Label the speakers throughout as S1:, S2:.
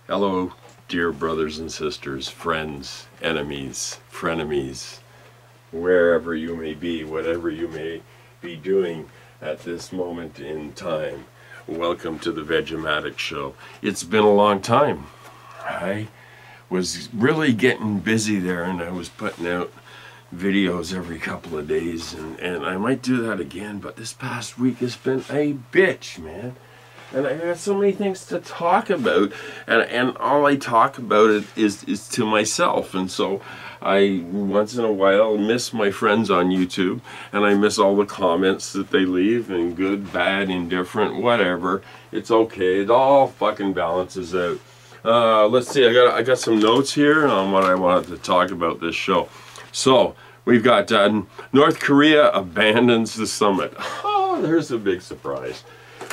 S1: Hello, dear brothers and sisters, friends, enemies, frenemies, wherever you may be, whatever you may be doing at this moment in time. Welcome to the Vegematic Show. It's been a long time. I was really getting busy there, and I was putting out videos every couple of days, and I might do that again, but this past week has been a bitch, man. And I got so many things to talk about, and all I talk about it is to myself. And so I, once in a while, miss my friends on YouTube, and I miss all the comments that they leave, and good, bad, indifferent, whatever. It's okay. It all fucking balances out. Let's see. I got some notes here on what I wanted to talk about this show. So we've got North Korea abandons the summit. Oh, there's a big surprise.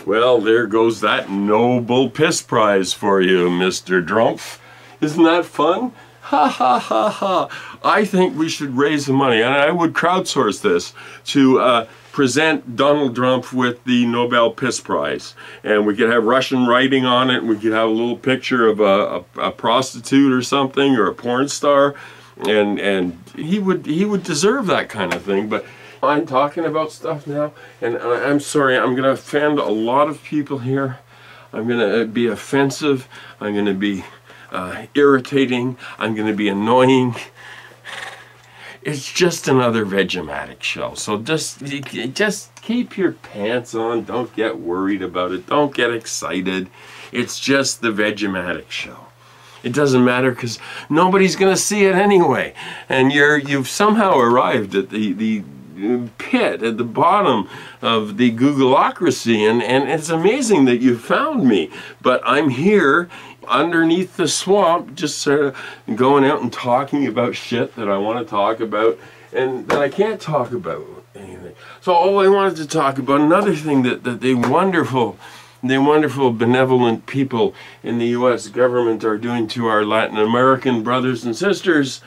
S1: Well, there goes that Nobel Piss Prize for you, Mr. Drumpf. Isn't that fun? Ha ha ha ha. I think we should raise the money, and I would crowdsource this to present Donald Trump with the Nobel Piss Prize. And we could have Russian writing on it. We could have a little picture of a prostitute or something, or a porn star. And he would deserve that kind of thing. But I'm talking about stuff now, and I'm sorry, I'm going to offend a lot of people here. I'm going to be offensive. I'm going to be irritating. I'm going to be annoying. It's just another Vegematic show. So just keep your pants on. Don't get worried about it. Don't get excited. It's just the Vegematic show. It doesn't matter because nobody's going to see it anyway. And you've somehow arrived at the pit at the bottom of the Googleocracy, and it's amazing that you found me. But I'm here underneath the swamp, just sort of going out and talking about shit that I want to talk about and that I can't talk about anything. So all I wanted to talk about, another thing that the wonderful benevolent people in the U.S. government are doing to our Latin American brothers and sisters,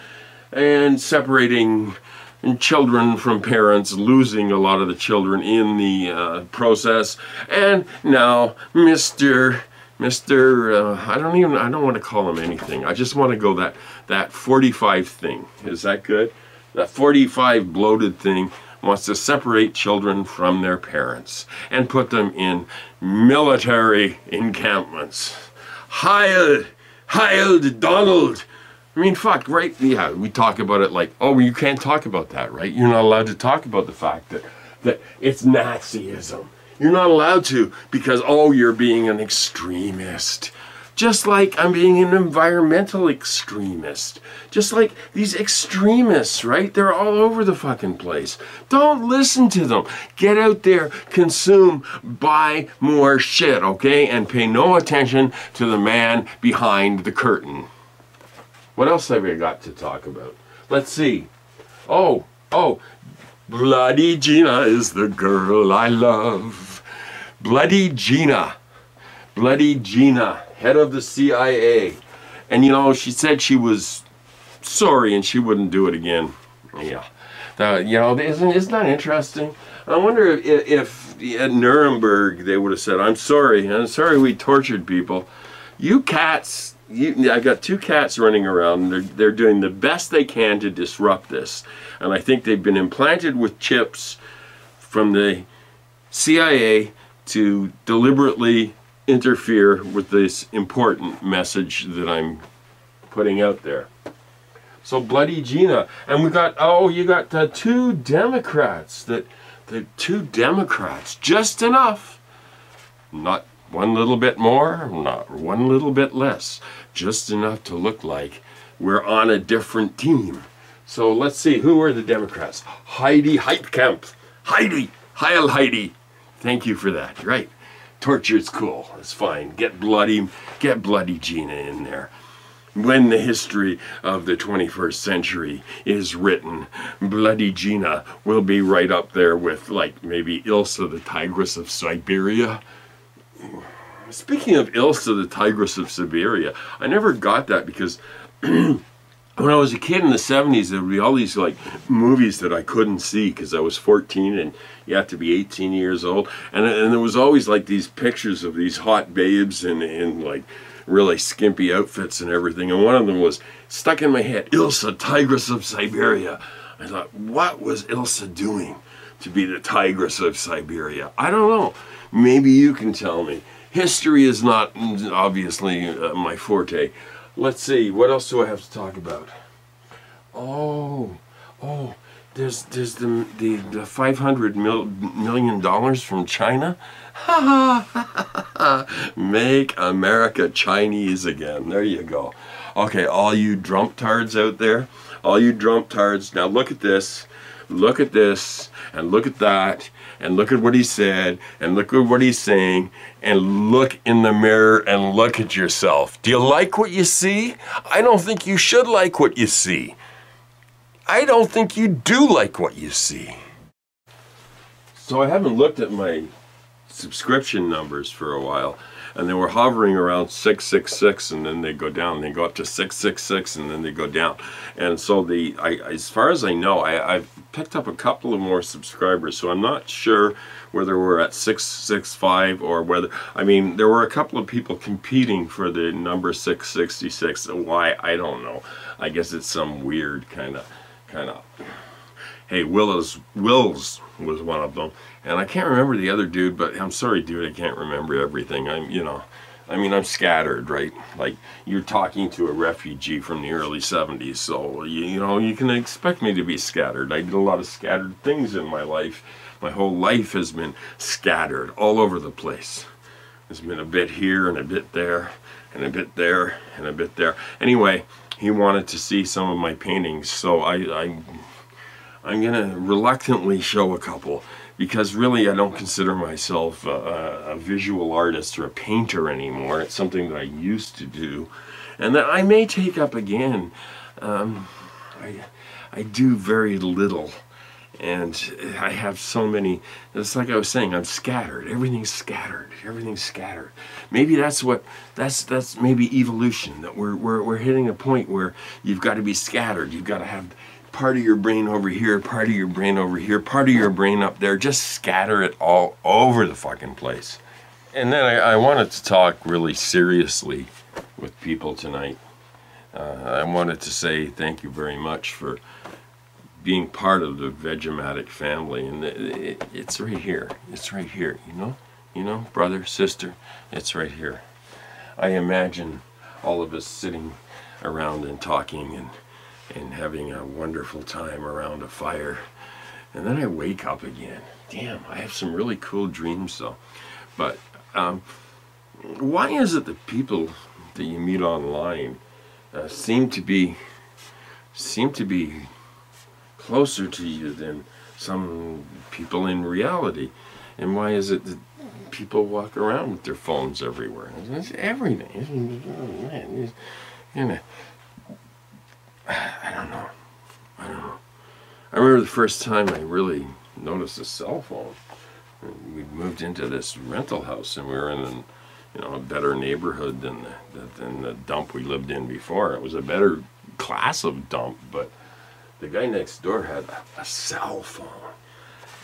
S1: and separating children from parents, losing a lot of the children in the process. And now Mr. I don't want to call him anything. I just want to go that 45 thing. Is that good? That 45 bloated thing wants to separate children from their parents and put them in military encampments. Heil Donald! I mean, fuck, right? Yeah, we talk about it like, oh, you can't talk about that, right? You're not allowed to talk about the fact that it's Nazism. You're not allowed to because, oh, you're being an extremist. Just like I'm being an environmental extremist. Just like these extremists, right? They're all over the fucking place. Don't listen to them. Get out there, consume, buy more shit, okay? And pay no attention to the man behind the curtain. What else have we got to talk about? Let's see. Oh, Bloody Gina is the girl I love. Bloody Gina, head of the CIA. And you know, she said she was sorry and she wouldn't do it again. Yeah. You know, isn't that interesting? I wonder if at Nuremberg they would have said, I'm sorry we tortured people. You cats, I got two cats running around, and they're doing the best they can to disrupt this. And I think they've been implanted with chips from the CIA to deliberately interfere with this important message that I'm putting out there. So Bloody Gina, and we got, you got two Democrats, the two Democrats, just enough, not one little bit more, not one little bit less, just enough to look like we're on a different team. So let's see, who are the Democrats? Heidi Heitkamp. Heidi, Heil Heidi. Thank you for that, right? Torture's cool, it's fine. Get bloody Gina in there. When the history of the 21st century is written, Bloody Gina will be right up there with, like, maybe Ilsa the Tigress of Siberia. Speaking of Ilsa the Tigress of Siberia, I never got that because when I was a kid in the 70s, there would be all these like movies that I couldn't see because I was 14 and you have to be 18 years old. And there was always like these pictures of these hot babes in like really skimpy outfits and everything. And one of them was stuck in my head, Ilsa, Tigress of Siberia. I thought, what was Ilsa doing to be the Tigress of Siberia? I don't know. Maybe you can tell me. History is not obviously my forte. Let's see, what else do I have to talk about? Oh, there's the $500 million from China. Make America Chinese again. There you go. Okay, all you drumptards out there, all you drumptards, now look at this, and look at that, and look at what he said, and look at what he's saying, and look in the mirror and look at yourself. Do you like what you see? I don't think you should like what you see. I don't think you do like what you see. So I haven't looked at my subscription numbers for a while, and they were hovering around 666, and then they go down. They go up to 666, and then they go down. And so as far as I know, I've picked up a couple of more subscribers, so I'm not sure whether we're at 665 or whether, I mean, there were a couple of people competing for the number 666. Why, I don't know. I guess it's some weird kind of, hey, Wills was one of them, and I can't remember the other dude, but I'm sorry, dude, I can't remember everything. I'm scattered, right? Like, you're talking to a refugee from the early 70s, so, you can expect me to be scattered. I did a lot of scattered things in my life. My whole life has been scattered all over the place. There's been a bit here and a bit there, and a bit there, and a bit there. Anyway, he wanted to see some of my paintings, so I'm gonna reluctantly show a couple, because really I don't consider myself a visual artist or a painter anymore. It's something that I used to do, and that I may take up again. I do very little, and I have so many. It's like I was saying, I'm scattered. Everything's scattered. Everything's scattered. Maybe that's maybe evolution. That we're hitting a point where you've got to be scattered. You've got to have part of your brain over here, part of your brain over here, part of your brain up there. Just scatter it all over the fucking place. And then I wanted to talk really seriously with people tonight. I wanted to say thank you very much for being part of the Vegematic family, and it's right here. It's right here, you know, brother, sister, it's right here. I imagine all of us sitting around and talking and having a wonderful time around a fire, and then I wake up again. Damn, I have some really cool dreams though. But why is it that people that you meet online seem to be closer to you than some people in reality? And why is it that people walk around with their phones everywhere? It's everything. Oh, man, I don't know. I remember the first time I really noticed a cell phone. We moved into this rental house, and we were in a better neighborhood than the dump we lived in before. It was a better class of dump, but the guy next door had a cell phone,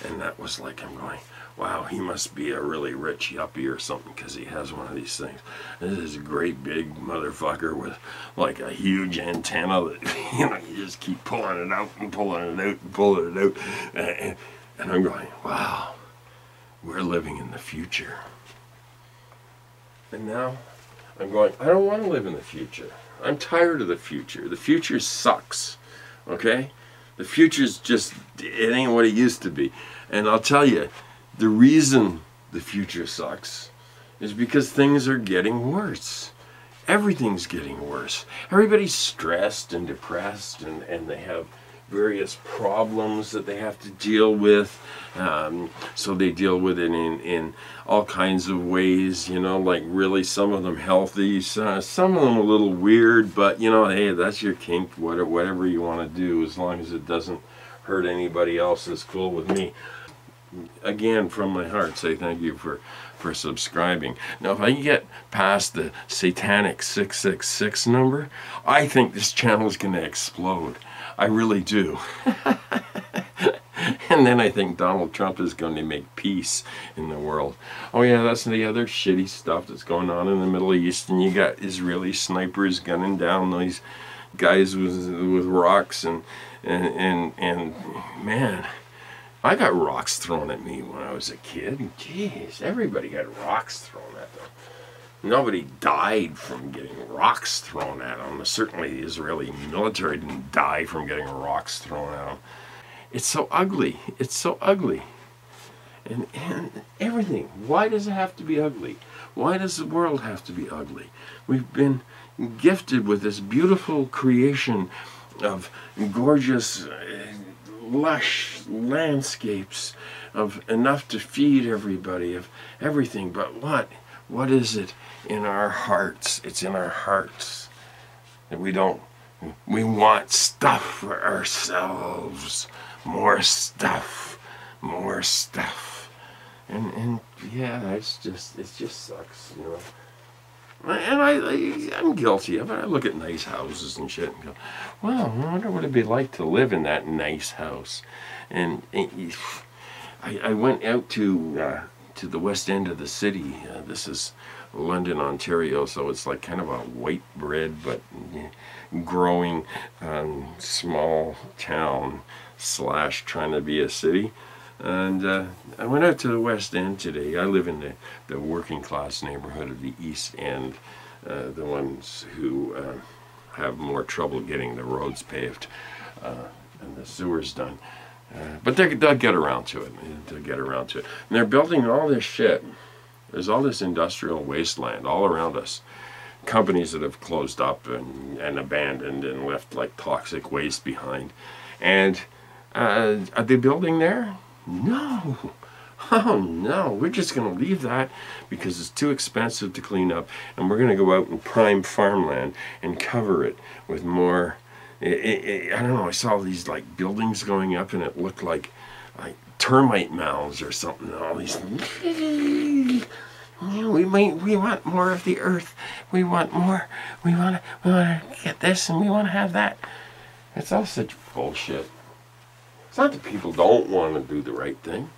S1: and that was like, I'm going, wow, he must be a really rich yuppie or something, because he has one of these things. This is a great big motherfucker with like a huge antenna that you just keep pulling it out and pulling it out and pulling it out, and I'm going, wow, we're living in the future. And now I'm going, I don't want to live in the future. I'm tired of the future. The future sucks. Okay? The future's just, it ain't what it used to be. And I'll tell you, the reason the future sucks is because things are getting worse. Everything's getting worse. Everybody's stressed and depressed, and they have various problems that they have to deal with. So they deal with it in all kinds of ways, like really some of them healthy, some of them a little weird, but hey, that's your kink, whatever you want to do, as long as it doesn't hurt anybody else, is cool with me. Again, from my heart, say thank you for subscribing. Now, if I can get past the satanic 666 number, I think this channel is going to explode. I really do. And then I think Donald Trump is going to make peace in the world. Oh yeah, that's the other shitty stuff that's going on in the Middle East. And you got Israeli snipers gunning down these guys with rocks. And man, I got rocks thrown at me when I was a kid. Jeez, everybody got rocks thrown at them. Nobody died from getting rocks thrown at them. Certainly the Israeli military didn't die from getting rocks thrown at them. It's so ugly. It's so ugly. And everything. Why does it have to be ugly? Why does the world have to be ugly? We've been gifted with this beautiful creation of gorgeous, lush landscapes, of enough to feed everybody, of everything. But what? What is it in our hearts? It's in our hearts. And we want stuff for ourselves. More stuff. More stuff. And yeah, it just sucks, you know. And I'm guilty of it. I look at nice houses and shit and go, well, I wonder what it'd be like to live in that nice house. And I went out to the west end of the city. This is London, Ontario, so it's like kind of a white bread but growing small town / trying to be a city. And I went out to the West End today. I live in the working class neighborhood of the East End, the ones who have more trouble getting the roads paved and the sewers done. But they'll get around to it. They'll get around to it. And they're building all this shit. There's all this industrial wasteland all around us. Companies that have closed up and abandoned and left like toxic waste behind. And are they building there? No. Oh no, we're just going to leave that because it's too expensive to clean up, and we're going to go out and prime farmland and cover it with more. I don't know, I saw these like buildings going up and it looked like termite mounds or something. All these. We want more of the earth. We want more. We want to get this and we want to have that. It's all such bullshit. It's not that people don't want to do the right thing.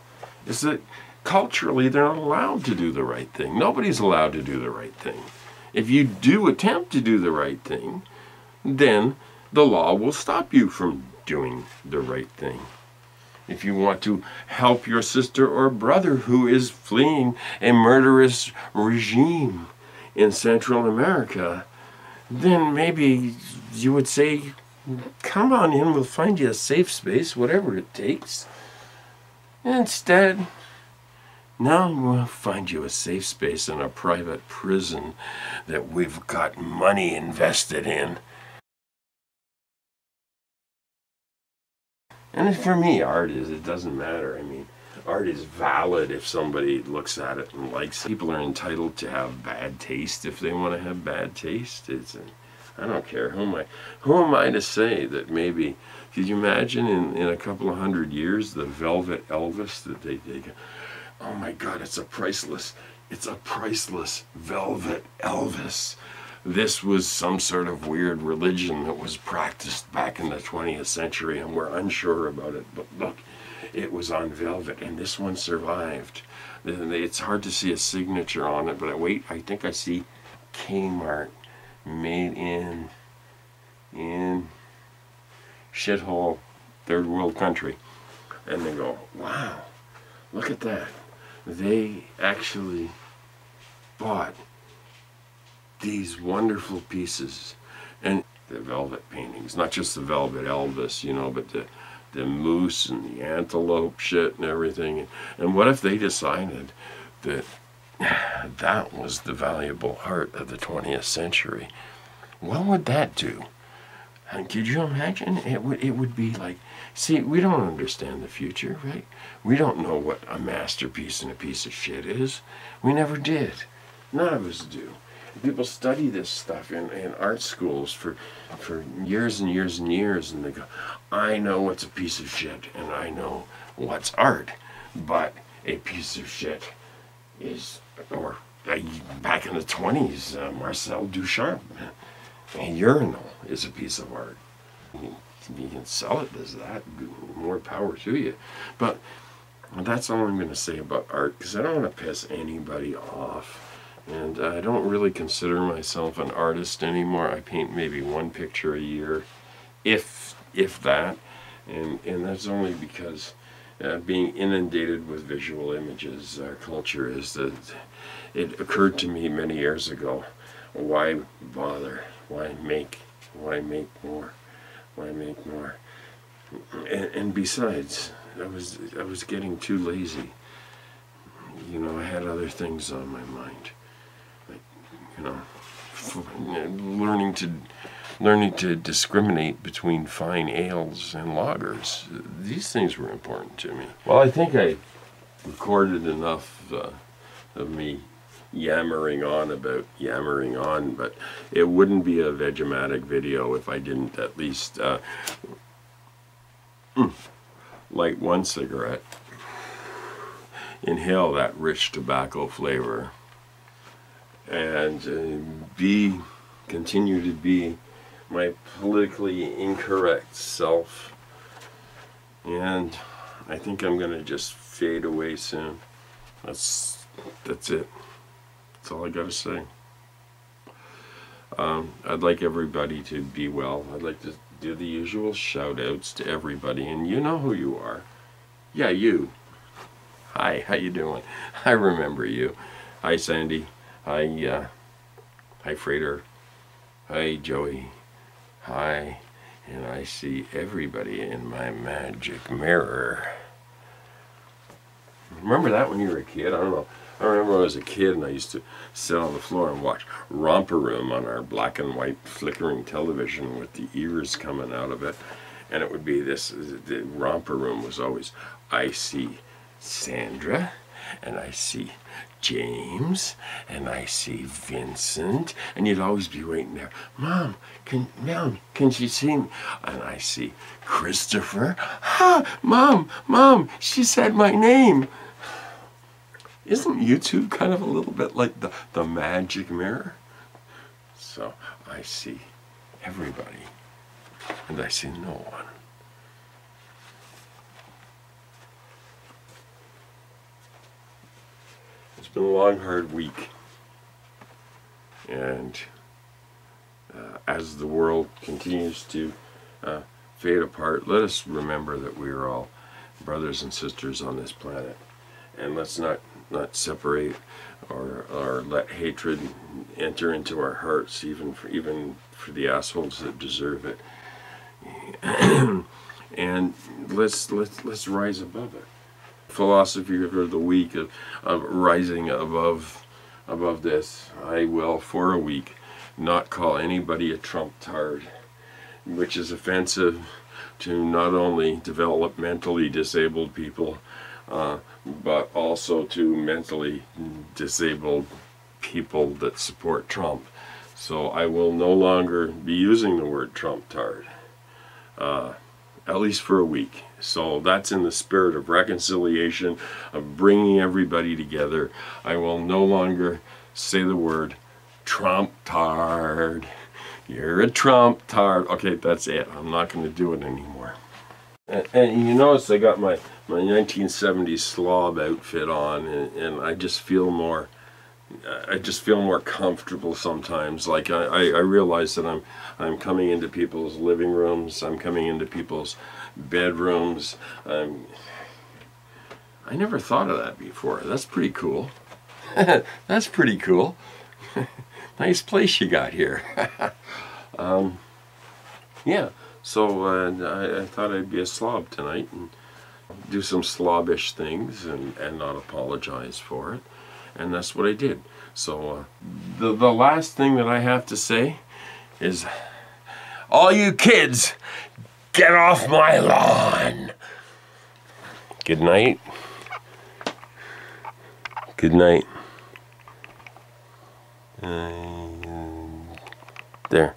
S1: It's that culturally they're not allowed to do the right thing. Nobody's allowed to do the right thing. If you do attempt to do the right thing, then the law will stop you from doing the right thing. If you want to help your sister or brother who is fleeing a murderous regime in Central America, then maybe you would say, come on in, we'll find you a safe space, whatever it takes. Instead, no, we'll find you a safe space in a private prison that we've got money invested in. And for me, art is, it doesn't matter. I mean, art is valid if somebody looks at it and likes it. People are entitled to have bad taste if they want to have bad taste. I don't care. Who am I to say that maybe, could you imagine in a couple of hundred years, the Velvet Elvis that they go, oh my God, it's a priceless Velvet Elvis. This was some sort of weird religion that was practiced back in the 20th century and we're unsure about it. But look, it was on velvet and this one survived. It's hard to see a signature on it, but I think I see Kmart. Made in shithole third world country. And they go, wow, look at that. They actually bought these wonderful pieces. And the velvet paintings, not just the Velvet Elvis, you know, but the moose and the antelope shit and everything. And what if they decided that that was the valuable art of the 20th century? What would that do? And could you imagine? It would be like, see, we don't understand the future, right? We don't know what a masterpiece and a piece of shit is. We never did. None of us do. People study this stuff in art schools for years and years and years, and they go, I know what's a piece of shit, and I know what's art, but a piece of shit is, or back in the 20s, Marcel Duchamp, a urinal is a piece of art. you can sell it as that, more power to you. But that's all I'm going to say about art, because I don't want to piss anybody off. And I don't really consider myself an artist anymore. I paint maybe one picture a year, if that. And that's only because being inundated with visual images, our culture is that it occurred to me many years ago, why bother? Why make more? Why make more? And besides, I was getting too lazy. You know, I had other things on my mind. Like, you know, learning to discriminate between fine ales and lagers. These things were important to me. Well, I think I recorded enough of me yammering on, but it wouldn't be a Vegematic video if I didn't at least light one cigarette, inhale that rich tobacco flavor, and continue to be my politically incorrect self. And I think I'm gonna just fade away soon. That's it. That's all I gotta say. I'd like everybody to be well. I'd like to do the usual shout outs to everybody, and you know who you are. Yeah, you. Hi, how you doing? I remember you. Hi, Sandy. Hi, Freighter. Hi, Joey. Hi. And I see everybody in my magic mirror. Remember that when you were a kid? I don't know. I remember when I was a kid and I used to sit on the floor and watch Romper Room on our black and white flickering television with the ears coming out of it. And it would be this, the Romper Room was always, I see Sandra, and I see James, and I see Vincent, and you'd always be waiting there. Mom, can she see me? And I see Christopher. Ha! Mom, she said my name. Isn't YouTube kind of a little bit like the magic mirror? So I see everybody, and I see no one. It's been a long, hard week, and as the world continues to fade apart, let us remember that we are all brothers and sisters on this planet, and let's not separate or let hatred enter into our hearts, even for the assholes that deserve it. And let's rise above it. Philosophy of the week of rising above this. I will, for a week, not call anybody a Trump tard, which is offensive to not only developmentally disabled people, but also to mentally disabled people that support Trump. So I will no longer be using the word Trump tard, at least for a week. So that's in the spirit of reconciliation, of bringing everybody together. I will no longer say the word Trump tard. You're a Trump tard. Okay, that's it. I'm not going to do it anymore. And you notice I got my 1970s slob outfit on, and I just feel more comfortable sometimes. Like I realize that I'm coming into people's living rooms, I'm coming into people's bedrooms. I never thought of that before. That's pretty cool. That's pretty cool. Nice place you got here. Yeah. So I thought I'd be a slob tonight and do some slobbish things and not apologize for it. And that's what I did. So the last thing that I have to say is, all you kids, get off my lawn. Good night. Good night. There.